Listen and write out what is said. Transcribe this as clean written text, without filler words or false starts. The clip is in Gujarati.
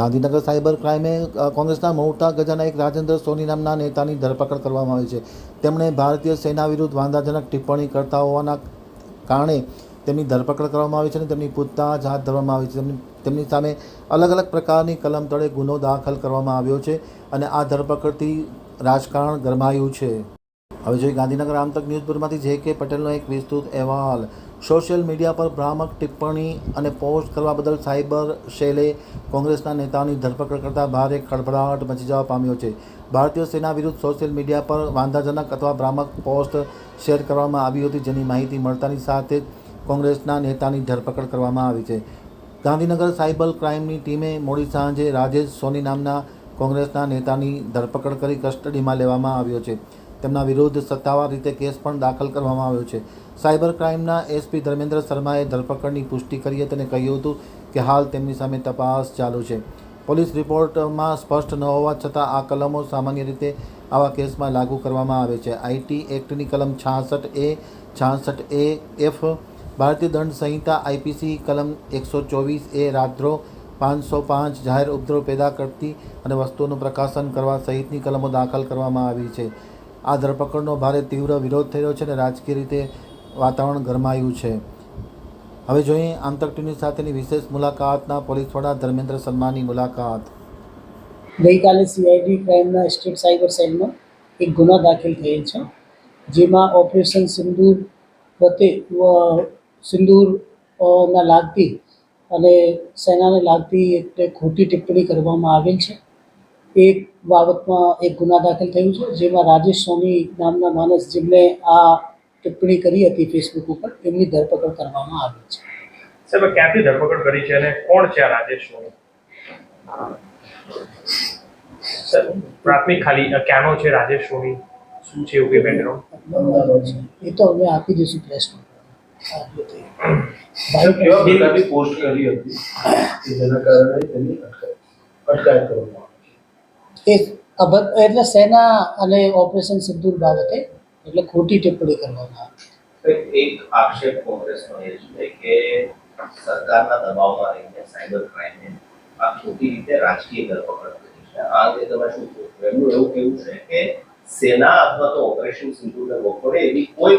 ગાંધીનગર સાયબર ક્રાઇમે કોંગ્રેસના મોટા ગજાના એક રાજેન્દ્ર સોની નામના નેતાની ધરપકડ કરવામાં આવી છે. તેમણે ભારતીય સેના વિરુદ્ધ વાંધાજનક ટિપ્પણી કરતા હોવાના કારણે તેમની ધરપકડ કરવામાં આવી છે અને તેમની પૂછતાછ હાથ ધરવામાં આવી છે. તેમની સામે અલગ અલગ પ્રકારની કલમ તળે ગુનો દાખલ કરવામાં આવ્યો છે અને આ ધરપકડથી રાજકારણ ગરમાયું છે. હવે જોઈએ ગાંધીનગર આમતક ન્યૂઝ જે કે પટેલનો એક વિસ્તૃત અહેવાલ. સોશિયલ મીડિયા પર ભ્રામક ટિપ્પણી અને પોસ્ટ કરવા બદલ સાયબર સેલે કોંગ્રેસના નેતાઓની ધરપકડ કરતાં ભારે ખળભળાટ મચી જવા પામ્યો છે. ભારતીય સેના વિરુદ્ધ સોશિયલ મીડિયા પર વાંધાજનક અથવા ભ્રામક પોસ્ટ શેર કરવામાં આવી હતી, જેની માહિતી મળતાની સાથે જ કોંગ્રેસના નેતાની ધરપકડ કરવામાં આવી છે. ગાંધીનગર સાયબર ક્રાઇમની ટીમે મોડી સાંજે રાજેશ સોની નામના કોંગ્રેસના નેતાની ધરપકડ કરી કસ્ટડીમાં લેવામાં આવ્યો છે. તેમના વિરુદ્ધ સત્તાવાર રીતે કેસ પણ દાખલ કરવામાં આવ્યો છે. સાયબર ક્રાઇમના એસપી ધર્મેન્દ્ર શર્માએ ધરપકડની પુષ્ટિ કરી હતી અને કહ્યું હતું કે હાલ તેમની સામે તપાસ ચાલુ છે. પોલીસ રિપોર્ટમાં સ્પષ્ટ ન હોવા છતાં આ કલમો સામાન્ય રીતે આવા કેસમાં લાગુ કરવામાં આવે છે. આઈટી એક્ટની કલમ 66A, 66AF, ભારતીય દંડ સંહિતા આઈપીસી કલમ 124A, રાજદ્રોહ, 505 જાહેર ઉપદ્રવ પેદા કરતી અને વસ્તુઓનું પ્રકાશન કરવા સહિતની કલમો દાખલ કરવામાં આવી છે. આ ધરપકડનો ભારે તીવ્ર વિરોધ થયો છે અને રાજકીય રીતે વાતાવરણ ગરમાયું છે. હવે જોઈએ આમતક ટીવી સાથેની વિશેષ મુલાકાતના પોલીસ વડા ધર્મેન્દ્ર શર્માની મુલાકાત. ગઈકાલે સીઆઈડી ક્રાઇમના સ્ટેટ સાયબર સેલમાં એક ગુનો દાખલ થયેલ છે, જેમાં ઓપરેશન સિંદૂર સિંદૂરના લાગતી અને સેનાને લાગતી એટલે ખોટી ટિપ્પણી કરવામાં આવેલ છે. એક બાબતમાં એક ગુના દાખલ થયું છે, જેમાં રાજેશ સોની નામના માણસ જેમણે આ ટિપ્પણી કરી હતી ફેસબુક ઉપર, તેમની ધરપકડ કરવામાં આવી છે. સાહેબ, ક્યાંથી ધરપકડ કરી છે અને કોણ છે આ રાજેશ સોની? પ્રાથમિક ખાલી ક્યાંનો છે રાજેશ સોની, શું છે એવું બેકગ્રાઉન્ડ? એ તો અમે આપી દઈશું પ્રેસમાં. પોસ્ટ કરી હતી જેના કારણે તેની અટકાયત કરવામાં એટલે સેના અને ઓપરેશન સિંદૂર બાબતે એટલે ખોટી ટિપ્પણી કરવામાં આવી. એક આક્ષેપ કોંગ્રેસનો એ છે કે સરકારના દબાવમાં રહીને સાયબર ક્રાઇમે આ ખોટી રીતે રાજકીય ધરપકડ કરી છે. આ અંગે તમે શું કહો? એમનું એવું કહેવું છે કે સેના અથવા તો ઓપરેશન સિંદૂરને વખોડે એવી કોઈ